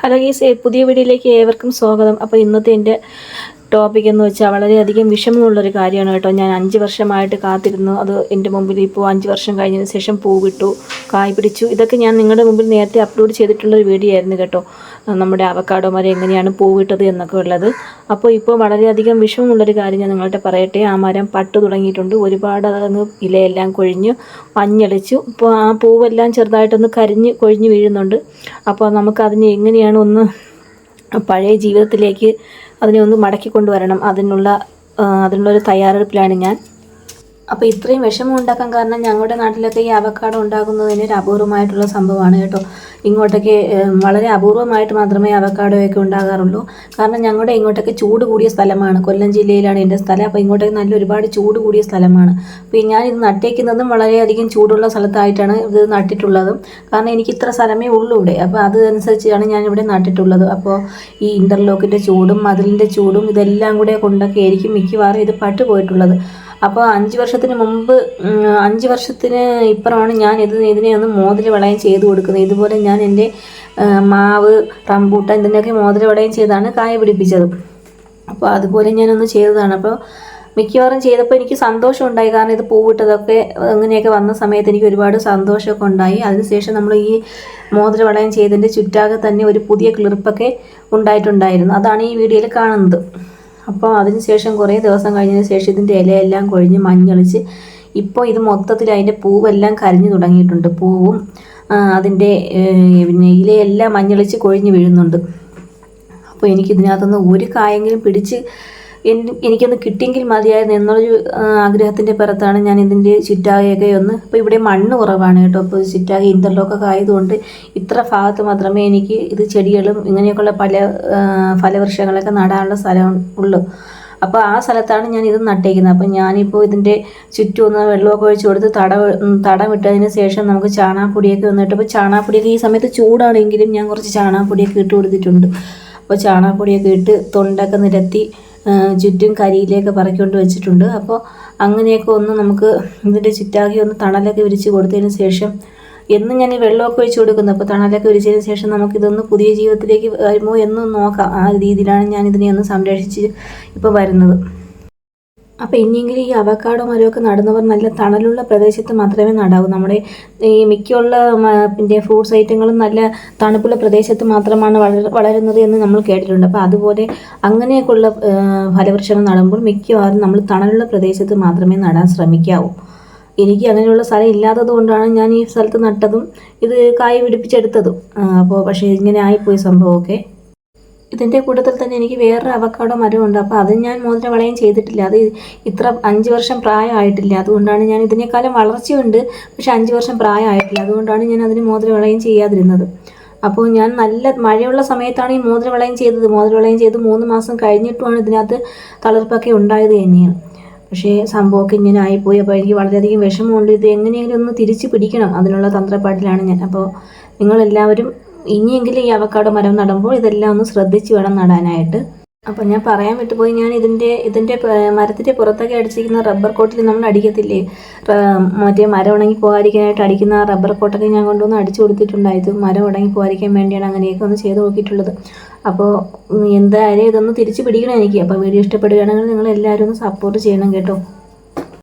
Hello ഗീസ്, പുതിയ വീഡിയോയിലേക്ക് ഏവർക്കും സ്വാഗതം. അപ്പോൾ ഇന്നത്തെ എൻ്റെ ടോപ്പിക് എന്ന് വെച്ചാൽ വളരെയധികം വിഷമമുള്ളൊരു കാര്യമാണ് കേട്ടോ. ഞാൻ 5 വർഷമായിട്ട് കാത്തിരുന്നു. അത് എൻ്റെ മുമ്പിൽ ഇപ്പോൾ 5 വർഷം കഴിഞ്ഞതിന് ശേഷം പൂ വിട്ടു, കായ് പിടിച്ചു. ഇതൊക്കെ ഞാൻ നിങ്ങളുടെ മുമ്പിൽ നേരത്തെ അപ്ലോഡ് ചെയ്തിട്ടുള്ളൊരു വീഡിയോ ആയിരുന്നു കേട്ടോ. നമ്മുടെ അവക്കാഡോ മരം എങ്ങനെയാണ് പൂ വിട്ടത് എന്നൊക്കെ ഉള്ളത്. അപ്പോൾ ഇപ്പോൾ വളരെയധികം വിഷമമുള്ളൊരു കാര്യം ഞാൻ നിങ്ങളുടെ പറയട്ടെ. ആ മരം പട്ട് തുടങ്ങിയിട്ടുണ്ട്. ഒരുപാട് അതങ്ങ് ഇലയെല്ലാം കൊഴിഞ്ഞ് മഞ്ഞളിച്ചു. ഇപ്പോൾ ആ പൂവെല്ലാം ചെറുതായിട്ടൊന്ന് കൊഴിഞ്ഞ് വീഴുന്നുണ്ട്. അപ്പോൾ നമുക്കതിനെ എങ്ങനെയാണ് ഒന്ന് പഴയ ജീവിതത്തിലേക്ക് അതിനെ ഒന്ന് മടക്കി കൊണ്ടുവരണം. അതിനുള്ളൊരു തയ്യാറെടുപ്പിലാണ് ഞാൻ. അപ്പോൾ ഇത്രയും വിഷമം ഉണ്ടാക്കാൻ കാരണം ഞങ്ങളുടെ നാട്ടിലൊക്കെ ഈ അവക്കാഡോ ഉണ്ടാകുന്നതിന് ഒരു അപൂർവമായിട്ടുള്ള സംഭവമാണ് കേട്ടോ. ഇങ്ങോട്ടൊക്കെ വളരെ അപൂർവമായിട്ട് മാത്രമേ അവക്കാഡോയൊക്കെ ഉണ്ടാകാറുള്ളൂ. കാരണം ഞങ്ങളുടെ ഇങ്ങോട്ടൊക്കെ ചൂട് കൂടിയ സ്ഥലമാണ്. കൊല്ലം ജില്ലയിലാണ് എൻ്റെ സ്ഥലം. അപ്പോൾ ഇങ്ങോട്ടൊക്കെ നല്ല ഒരുപാട് ചൂട് കൂടിയ സ്ഥലമാണ്. അപ്പോൾ ഞാനിത് നട്ടേക്കുന്നതും വളരെയധികം ചൂടുള്ള സ്ഥലത്തായിട്ടാണ് ഇത് നട്ടിട്ടുള്ളതും. കാരണം എനിക്ക് ഇത്ര സ്ഥലമേ ഉള്ളൂ ഇവിടെ. അപ്പോൾ അതനുസരിച്ചാണ് ഞാനിവിടെ നട്ടിട്ടുള്ളത്. അപ്പോൾ ഈ ഇൻ്റർലോക്കിൻ്റെ ചൂടും മതിലിൻ്റെ ചൂടും ഇതെല്ലാം കൂടെ കൊണ്ടൊക്കെ ആയിരിക്കും മിക്കവാറും ഇത് പട്ട് പോയിട്ടുള്ളത്. അപ്പോൾ 5 വർഷത്തിന് മുമ്പ് 5 വർഷത്തിന് ഇപ്പുറമാണ് ഞാൻ ഇതിനെ ഒന്ന് മോതിര വളയം ചെയ്ത് കൊടുക്കുന്നത്. ഇതുപോലെ ഞാൻ എൻ്റെ മാവ്, റംബൂട്ടാൻ ഇതിൻ്റെയൊക്കെ മോതിര വളയം ചെയ്താണ് കായ പിടിപ്പിച്ചത്. അപ്പോൾ അതുപോലെ ഞാനൊന്ന് ചെയ്തതാണ്. അപ്പോൾ മിക്കവാറും ചെയ്തപ്പോൾ എനിക്ക് സന്തോഷം ഉണ്ടായി. കാരണം ഇത് പൂവിട്ടതൊക്കെ അങ്ങനെയൊക്കെ വന്ന സമയത്ത് എനിക്ക് ഒരുപാട് സന്തോഷമൊക്കെ ഉണ്ടായി. അതിനുശേഷം നമ്മൾ ഈ മോതിര വളയം ചെയ്തതിൻ്റെ ചുറ്റാകെ തന്നെ ഒരു പുതിയ കിളിർപ്പൊക്കെ ഉണ്ടായിട്ടുണ്ടായിരുന്നു. അതാണ് ഈ വീഡിയോയിൽ കാണുന്നത്. അപ്പോൾ അതിനുശേഷം കുറേ ദിവസം കഴിഞ്ഞതിന് ശേഷം ഇതിൻ്റെ ഇലയെല്ലാം കൊഴിഞ്ഞ് മഞ്ഞളിച്ച് ഇപ്പോൾ ഇത് മൊത്തത്തിൽ അതിൻ്റെ പൂവെല്ലാം കരിഞ്ഞു തുടങ്ങിയിട്ടുണ്ട്. പൂവും അതിൻ്റെ പിന്നെ ഇലയെല്ലാം മഞ്ഞളിച്ച് കൊഴിഞ്ഞ് വീഴുന്നുണ്ട്. അപ്പോൾ എനിക്കിതിനകത്തുനിന്ന് ഒരു കായെങ്കിലും പിടിച്ച് എനിക്കൊന്ന് കിട്ടിയെങ്കിൽ മതിയായിരുന്നു എന്നുള്ളൊരു ആഗ്രഹത്തിൻ്റെ പുറത്താണ് ഞാൻ ഇതിൻ്റെ ചുറ്റാകെയൊക്കെ ഇപ്പോൾ ഇവിടെ മണ്ണ് കുറവാണ് കേട്ടോ. അപ്പോൾ ചുറ്റാകെ ഇൻ്റർലോക്കൊക്കെ ആയതുകൊണ്ട് ഇത്ര ഭാഗത്ത് മാത്രമേ എനിക്ക് ഇത് ചെടികളും ഇങ്ങനെയൊക്കെയുള്ള പല ഫലവൃക്ഷങ്ങളൊക്കെ നടാനുള്ള സ്ഥലം ഉള്ളൂ. അപ്പോൾ ആ സ്ഥലത്താണ് ഞാൻ ഇത് നട്ടേക്കുന്നത്. അപ്പോൾ ഞാനിപ്പോൾ ഇതിൻ്റെ ചുറ്റും ഒന്ന് വെള്ളമൊക്കെ ഒഴിച്ച് കൊടുത്ത് തടമിട്ടതിന് ശേഷം നമുക്ക് ചാണകപ്പൊടിയൊക്കെ വന്നിട്ട്, അപ്പോൾ ചാണകപ്പൊടിയൊക്കെ ഈ സമയത്ത് ചൂടാണെങ്കിലും ഞാൻ കുറച്ച് ചാണകപ്പൊടിയൊക്കെ ഇട്ട് കൊടുത്തിട്ടുണ്ട്. അപ്പോൾ ചാണകപ്പൊടിയൊക്കെ ഇട്ട് തൊണ്ടൊക്കെ നിരത്തി ചുറ്റും കരിയിലേക്ക് പറക്കൊണ്ട് വെച്ചിട്ടുണ്ട്. അപ്പോൾ അങ്ങനെയൊക്കെ ഒന്ന് നമുക്ക് ഇതിൻ്റെ ചുറ്റാകെ ഒന്ന് തണലൊക്കെ വിരിച്ച് കൊടുത്തതിന് ശേഷം എന്നും ഞാൻ ഈ വെള്ളമൊക്കെ ഒഴിച്ച് കൊടുക്കുന്നു. അപ്പോൾ തണലൊക്കെ വിരിച്ചതിന് ശേഷം നമുക്കിതൊന്ന് പുതിയ ജീവിതത്തിലേക്ക് വരുമോ എന്ന് നോക്കാം. ആ രീതിയിലാണ് ഞാൻ ഇതിനെ ഒന്ന് സംരക്ഷിച്ച് ഇപ്പോൾ വരുന്നത്. അപ്പോൾ ഇനിയെങ്കിലും ഈ അവക്കാഡോ മരമൊക്കെ നടുന്നവർ നല്ല തണലുള്ള പ്രദേശത്ത് മാത്രമേ നടാവൂ. നമ്മുടെ ഈ മിക്കുള്ള പിന്നെ ഫ്രൂട്ട്സ് ഐറ്റങ്ങളും നല്ല തണുപ്പുള്ള പ്രദേശത്ത് മാത്രമാണ് വളരുന്നത് എന്ന് നമ്മൾ കേട്ടിട്ടുണ്ട്. അപ്പോൾ അതുപോലെ അങ്ങനെയൊക്കെയുള്ള ഫലവൃക്ഷങ്ങൾ നടുമ്പോൾ മിക്കവാറും നമ്മൾ തണലുള്ള പ്രദേശത്ത് മാത്രമേ നടാൻ ശ്രമിക്കാവൂ. എനിക്ക് അങ്ങനെയുള്ള സ്ഥലം ഇല്ലാത്തത് കൊണ്ടാണ് ഞാൻ ഈ സ്ഥലത്ത് നട്ടതും ഇത് കായ് പിടിപ്പിച്ചെടുത്തതും. അപ്പോൾ പക്ഷേ ഇങ്ങനെ ആയിപ്പോയി സംഭവമൊക്കെ. ഇതിൻ്റെ കൂട്ടത്തിൽ തന്നെ എനിക്ക് വേറൊരു അവക്കാഡോ മരമുണ്ട്. അപ്പോൾ അത് ഞാൻ മോതിര വളയം ചെയ്തിട്ടില്ല. അത് ഇത്ര 5 വർഷം പ്രായമായിട്ടില്ല. അതുകൊണ്ടാണ് ഞാൻ ഇതിനേക്കാളും വളർച്ചയുണ്ട്, പക്ഷെ 5 വർഷം പ്രായമായിട്ടില്ല. അതുകൊണ്ടാണ് ഞാൻ അതിന് മോതിര വളയം ചെയ്യാതിരുന്നത്. അപ്പോൾ ഞാൻ നല്ല മഴയുള്ള സമയത്താണ് ഈ മോതിര വളയം ചെയ്തത്. മോതിര വളയം ചെയ്ത് 3 മാസം കഴിഞ്ഞിട്ടുമാണ് ഇതിനകത്ത് തളിർപ്പൊക്കെ ഉണ്ടായത് തന്നെയാണ്. പക്ഷേ സംഭവമൊക്കെ ഇങ്ങനെ ആയിപ്പോയി. അപ്പോൾ എനിക്ക് വളരെയധികം വിഷമമുണ്ട്. ഇത് എങ്ങനെയെങ്കിലും ഒന്ന് തിരിച്ച് പിടിക്കണം, അതിനുള്ള തന്ത്രപ്പാട്ടിലാണ് ഞാൻ. അപ്പോൾ നിങ്ങളെല്ലാവരും ഇനിയെങ്കിലും ഈ അവക്കാഡോ മരം നടുമ്പോൾ ഇതെല്ലാം ഒന്ന് ശ്രദ്ധിച്ച് വേണം നടാനായിട്ട്. അപ്പോൾ ഞാൻ പറയാൻ വിട്ടുപോയി, ഞാൻ ഇതിൻ്റെ മരത്തിൻ്റെ പുറത്തൊക്കെ അടിച്ചിരിക്കുന്ന റബ്ബർ കോട്ടിൽ നമ്മൾ അടിക്കത്തില്ലേ, മറ്റേ മരം ഉണങ്ങി പോകാതിരിക്കാനായിട്ട് അടിക്കുന്ന ആ റബ്ബർ കോട്ടൊക്കെ ഞാൻ കൊണ്ടുവന്ന് അടിച്ചു കൊടുത്തിട്ടുണ്ടായത്. മരം ഉണങ്ങി പോകാതിരിക്കാൻ വേണ്ടിയാണ് അങ്ങനെയൊക്കെ ഒന്ന് ചെയ്ത് നോക്കിയിട്ടുള്ളത്. അപ്പോൾ എന്തായാലും ഇതൊന്ന് തിരിച്ച് പിടിക്കണം എനിക്ക്. അപ്പോൾ വീഡിയോ ഇഷ്ടപ്പെടുകയാണെങ്കിൽ നിങ്ങൾ എല്ലാവരും ഒന്ന് സപ്പോർട്ട് ചെയ്യണം കേട്ടോ.